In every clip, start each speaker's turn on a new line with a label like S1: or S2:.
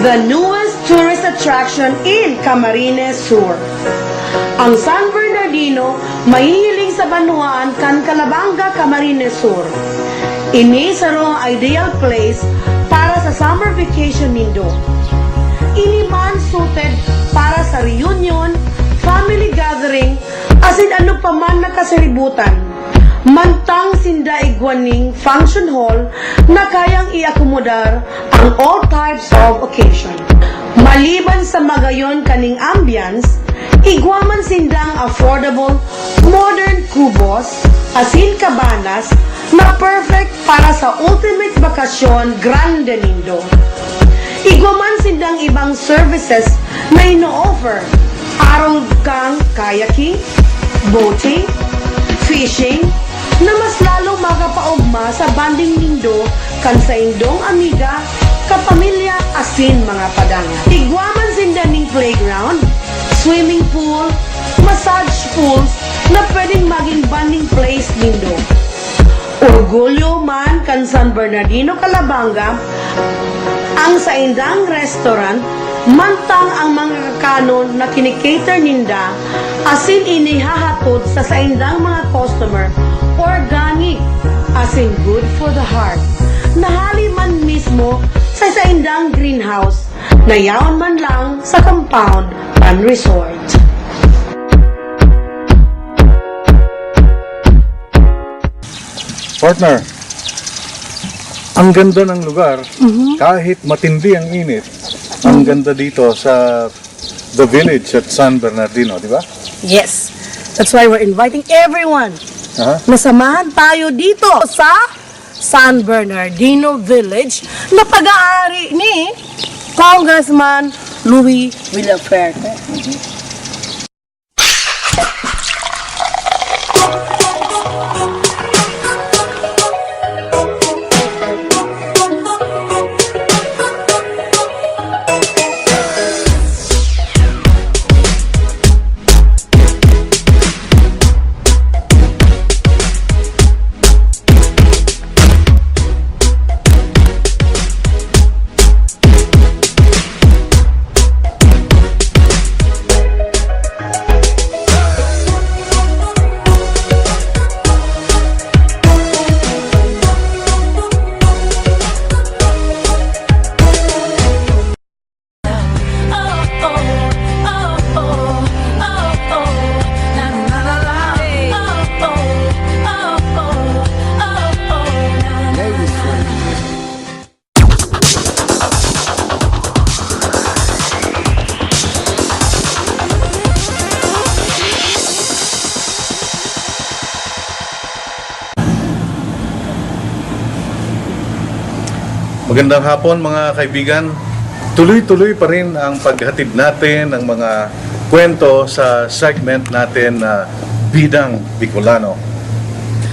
S1: the newest tourist attraction in Camarines Sur. Ang San Bernardino mahihiling sa Banwaan kan Calabanga, Camarines Sur. Ini sarong ideal place para sa summer vacation nindo. Ini man suited para sa reunion, family gathering, asin ano pa man nakasalibutan. Mantang sinda igwaning function hall na kayang iakomodar ang all types of occasion. Maliban sa magayon kaning ambience, igwaman sindang affordable, modern kubos, asin cabanas na perfect para sa ultimate bakasyon grande nindo. Igwaman sindang ibang services na ino-offer, aron kang kayaking, boating, fishing, na mas lalong makapaugma sa banding nindo kan sa indong amiga, kapamilya, asin mga padanga. Igwaman sindaning playground, swimming pool, massage pools na pwedeng maging banding place nindo. Orgulyo man kan San Bernardino, Calabanga, ang sa indang restaurant, mantang ang mga kakanon na kinikater ninda, asin inihahatod sa indang mga customer, organic, asin good for the heart. Nahali man mismo sa indang greenhouse, na yaon man lang sa compound pan resort.
S2: Partner, ang ganda ng lugar, kahit matindi ang init, ang ganda dito sa The Village at San Bernardino, di ba?
S1: Yes, that's why we're inviting everyone. Nasamahan tayo dito sa San Bernardino Village na pag-aari ni Congressman Louis Villaferte.
S2: Magandang hapon mga kaibigan. Tuloy-tuloy pa rin ang paghatid natin ng mga kwento sa segment natin na Bidang Bicolano.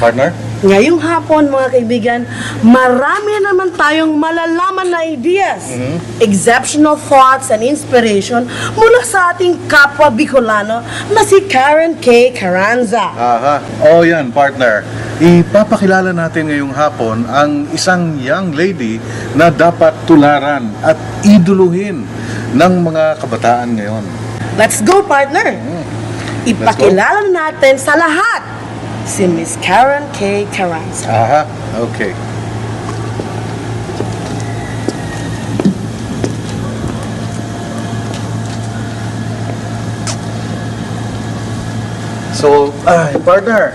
S2: Partner?
S1: Ngayong hapon mga kaibigan, marami naman tayong malalaman na ideas, exceptional thoughts and inspiration mula sa ating kapwa Bicolano na si Karen K. Carranza.
S2: Oh yan, partner. Ipapakilala natin ngayong hapon ang isang young lady na dapat tularan at iduluhin ng mga kabataan ngayon.
S1: Let's go, partner! Ipakilala natin sa lahat si Miss Karen K. Carranza.
S2: Okay. So, partner,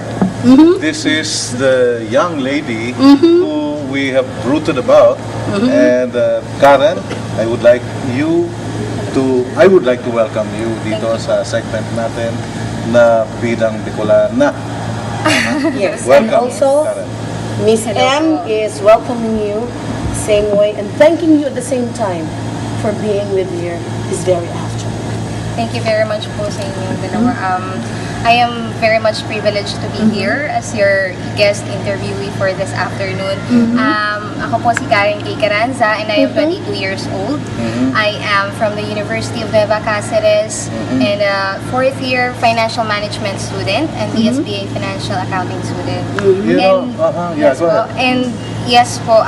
S2: this is the young lady who we have rooted about, and Karen, I would like to welcome you dito sa segment natin na Bidang Bicolana.
S1: Yes,
S2: Welcome,
S1: and also
S2: Karen.
S1: Miss M is welcoming you same way and thanking you at the same time for being with here this very afternoon.
S3: Thank you very much po sa inyong dalawa. I am very much privileged to be here as your guest interviewee for this afternoon. Ako po si Karen K. Carranza and I am 22 years old. I am from the University of Nueva Cáceres and a fourth year financial management student and the SBA financial accounting student.
S2: You know,
S3: And
S2: yeah, go ahead.
S3: And yes po,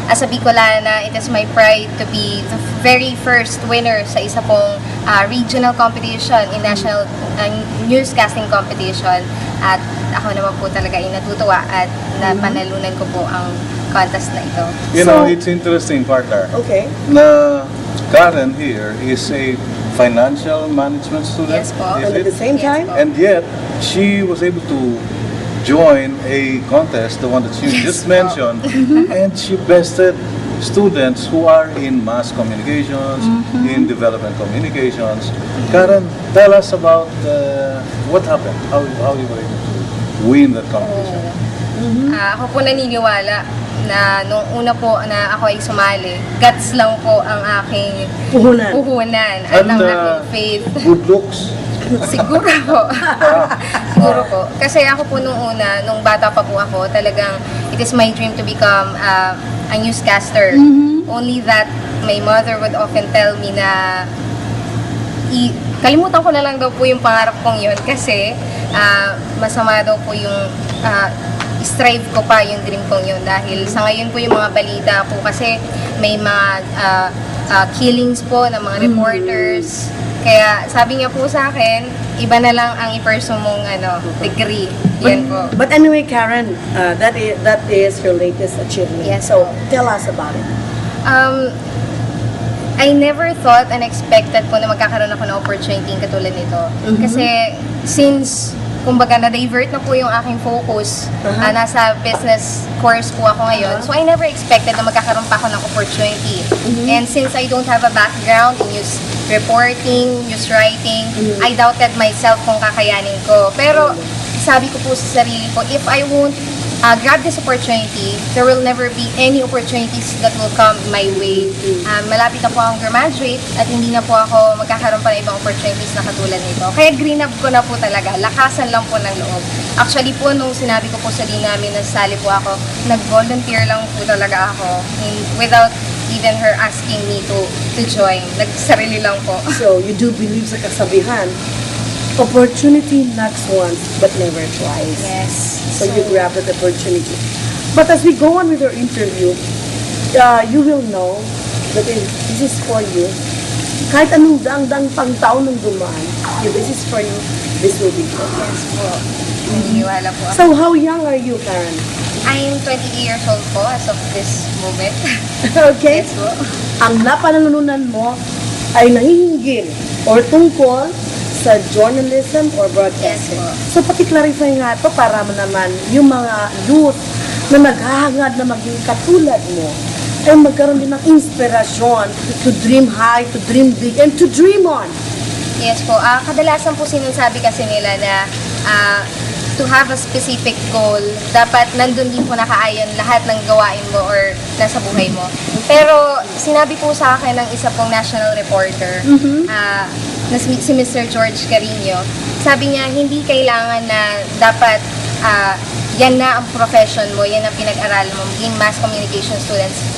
S3: as a Bicolana, it is my pride to be the very first winner sa isa pong regional competition in national newscasting competition. At ako naman po talaga ay natutuwa at napanalunan ko po ang contest na ito.
S2: You know, it's interesting, partner.
S1: Okay.
S2: Na Karen here is a financial management student.
S3: Yes po.
S2: Is
S1: And at the
S2: it?
S1: same
S3: Yes,
S1: time,
S3: po.
S2: And yet, she was able to join a contest, the one that you just mentioned, and she bested students who are in mass communications, in development communications. Karen, tell us about what happened, how you were able to win that competition.
S3: Ako po naniniwala na nung una po na ako ay sumali, guts lang po ang aking
S1: puhunan.
S3: puhunan at ang aking faith.
S2: Good looks.
S3: Siguro po. Siguro po. Kasi ako po nung una, nung bata pa po ako, talagang it is my dream to become a newscaster. Only that my mother would often tell me na kalimutan ko na lang daw po yung pangarap kong yun kasi masama daw po yung strive ko pa yung dream kong yun dahil sa ngayon po yung mga balita po kasi may mga killings po ng mga reporters. Kaya sabi niya po sa akin, iba na lang ang i-pursue mong degree. Yan po.
S1: But anyway, Karen, that is your latest achievement.
S3: Yes,
S1: So
S3: po.
S1: tell us about it.
S3: I never thought and expected po na magkakaroon ako ng opportunity katulad nito. Kasi since kumbaga na-divert na po yung aking focus, nasa business course po ako ngayon. So I never expected na magkakaroon pa ako ng opportunity. And since I don't have a background in news reporting, news writing, I doubted myself kung kakayanin ko. Pero sabi ko po sa sarili ko, if I won't grab this opportunity, there will never be any opportunities that will come my way. Malapit na po akong graduate at hindi na po ako magkakaroon pa ng ibang opportunities na katulad nito. Kaya green up ko na po talaga, lakasan lang po ng loob. Actually po, nung sinabi ko po sa din namin na sali po ako, nag-volunteer lang po talaga ako without even her asking me to join. Nagsarili lang po.
S1: So you do believe sa kasabihan, opportunity knocks once but never twice.
S3: Yes.
S1: So you grab that opportunity. But as we go on with our interview, you will know that this is for you. Kahit anong daang-daang pang taon ng dumaan, if this is for you, this will be for you.
S3: Yes po. Naniniwala po ako.
S1: So how young are you, Karen?
S3: I'm 20 years old po as of this moment.
S1: Okay?
S3: Yes po.
S1: Ang napanalunan mo ay nangihinggil or tungkol sa journalism or broadcasting.
S3: Yes
S1: So
S3: po.
S1: paki-clarify nga ito para naman yung mga youth na naghahangad na maging katulad mo ay magkaroon din ng inspirasyon to dream high, to dream big, and to dream on.
S3: Yes po. Kadalasan po sinasabi kasi nila na to have a specific goal, dapat nandun din po nakaayon lahat ng gawain mo or nasa buhay mo. Pero sinabi po sa akin ng isa pong national reporter, na si Mr. George Carino, sabi niya, hindi kailangan na dapat yan na ang profession mo, yan ang pinag-aralan mo, maging mass communication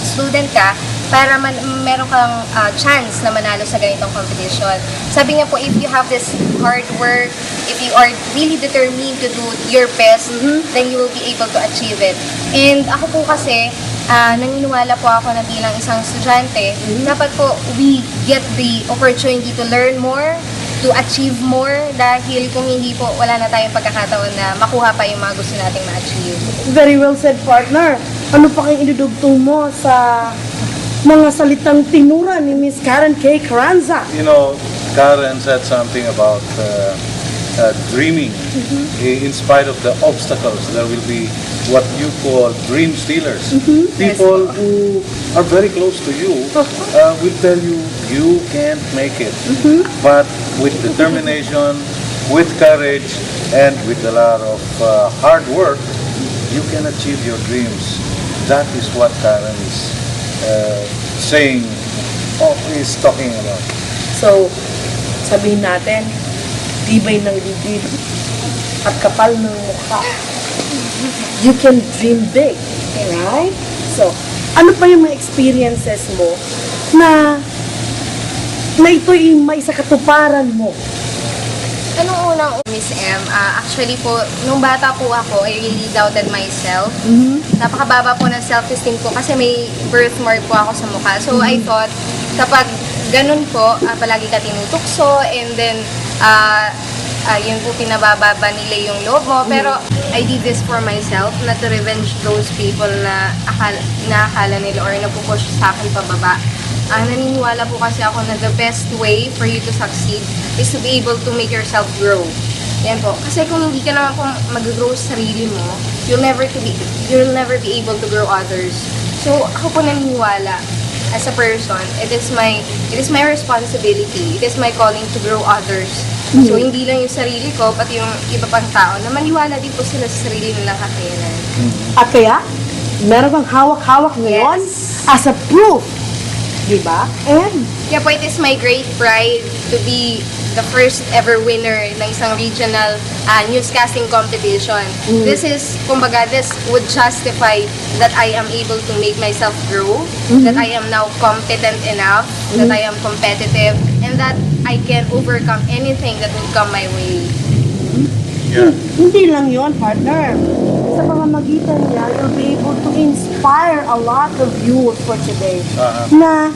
S3: student ka, para meron kang chance na manalo sa ganitong competition. Sabi niya po, if you have this hard work, if you are really determined to do your best, then you will be able to achieve it. And ako po kasi, naniniwala po ako na bilang isang estudyante, dapat po we get the opportunity to learn more, to achieve more, dahil kung hindi po, wala na tayong pagkakataon na makuha pa yung mga gusto nating ma-achieve.
S1: Very well said, partner. Ano pa kayong idudugtong mo sa mga salitang tinura ni Miss Karen K. Carranza?
S2: You know, Karen said something about dreaming. In spite of the obstacles, there will be what you call dream stealers. People who are very close to you will tell you, you can't make it. But with determination, with courage, and with a lot of hard work, you can achieve your dreams. That is what Karen is saying, is talking about.
S1: So, sabihin natin, tibay ng bibig at kapal ng mukha. You can dream big, right? So, ano pa yung mga experiences mo na ito'y may sa katuparan mo?
S3: Anong unang Miss M? Actually po, nung bata po ako, I really doubted myself. Napakababa po ng self-esteem ko kasi may birthmark po ako sa mukha. So I thought, kapag ganun po, palagi ka tinutukso and then yun po pinabababa nila yung loob mo. Pero I did this for myself, not to revenge those people na akala nila or napupush sa akin pababa. Naniniwala po kasi ako na the best way for you to succeed is to be able to make yourself grow. Yan po. Kasi kung hindi ka naman po mag-grow sa sarili mo, you'll never be able to grow others. So, ako po naniniwala as a person, it is my responsibility, it is my calling to grow others. So, hindi lang yung sarili ko, pati yung iba pang tao, na maniwala din po sila sa sarili nilang kakayanan.
S1: At kaya, meron kang hawak-hawak ngayon
S3: Yes.
S1: as a proof. Diba? And,
S3: Kaya po, it is my great pride to be the first ever winner ng isang regional newscasting competition. This is, kumbaga, this would justify that I am able to make myself grow, that I am now competent enough, that I am competitive, and that I can overcome anything that would come my way.
S2: Yeah.
S1: hindi lang yon partner. Sa pamamagitan niya, you'll be able to inspire a lot of youth for today na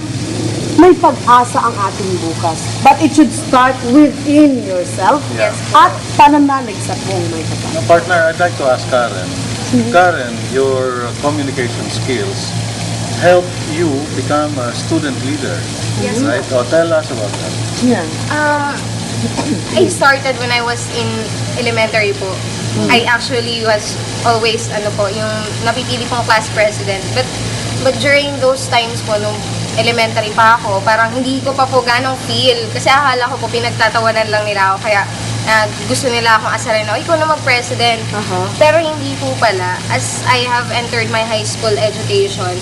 S1: may pag-asa ang ating bukas. But it should start within yourself
S2: Yeah.
S1: at pananalig sa buong may kapal.
S2: Now, partner, I'd like to ask Karen. Karen, your communication skills help you become a student leader,
S3: Yes.
S2: right? Oh, tell us about that.
S1: Yan.
S3: I started when I was in elementary po. I actually was always, yung napipili pong class president. But during those times po, nung elementary pa ako, parang hindi ko pa po ganong feel. Kasi akala ko po pinagtatawanan lang nila ako. Kaya gusto nila akong asarin na, ikaw na mag-president. Pero hindi po pala. As I have entered my high school education,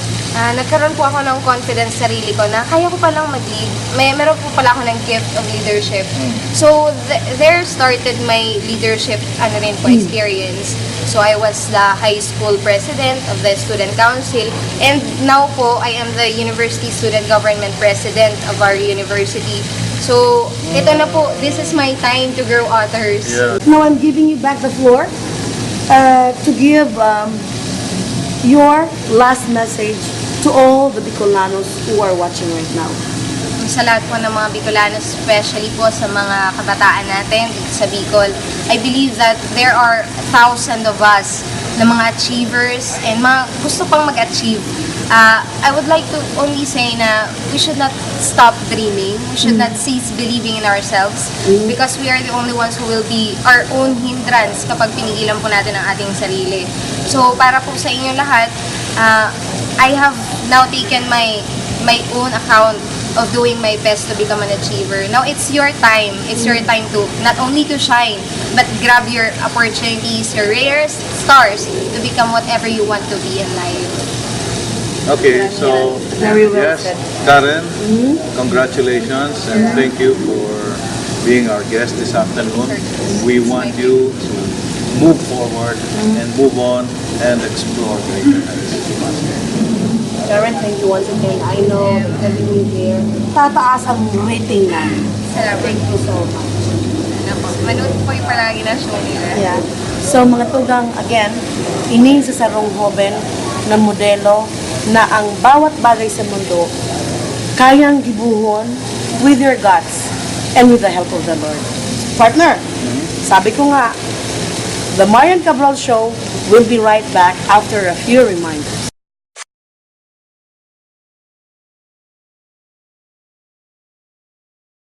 S3: nagkaroon po ako ng confidence sa sarili ko na kaya ko palang mag-lead. Meron po pala ako ng gift of leadership. So, there started my leadership experience. So, I was the high school president of the student council. And now po, I am the university student government president of our university. So, ito na po, this is my time to grow others.
S2: Yeah.
S1: Now I'm giving you back the floor to give your last message to all the Bicolanos who are watching right now.
S3: Sa lahat po ng mga Bicolanos, especially po sa mga kabataan natin dito sa Bicol, I believe that there are thousands of us na mga achievers and mga gusto pang mag-achieve. I would like to only say na we should not stop dreaming. We should not cease believing in ourselves because we are the only ones who will be our own hindrance kapag pinigilan po natin ang ating sarili. So, para po sa inyo lahat, I have now taken my own account of doing my best to become an achiever. Now, it's your time. It's your time to not only to shine, but grab your opportunities, your rare stars to become whatever you want to be in life.
S2: Okay, so
S1: Very well
S2: yes,
S1: said.
S2: Karen, congratulations and thank you for being our guest this afternoon. We want you to move forward and move on and explore greater heights.
S1: Karen, thank you once again. I know everything here. Tataas ang rating namin.
S3: Salamat.
S1: Thank you so much.
S3: Ano po, manood po yung palagi na show nila.
S1: Yeah. So mga tugang, again, ining sa sarong hoben na modelo na ang bawat bagay sa mundo kayang gibuhon with your guts and with the help of the Lord. Partner, sabi ko nga, The Marian Cabral Show will be right back after a few reminders.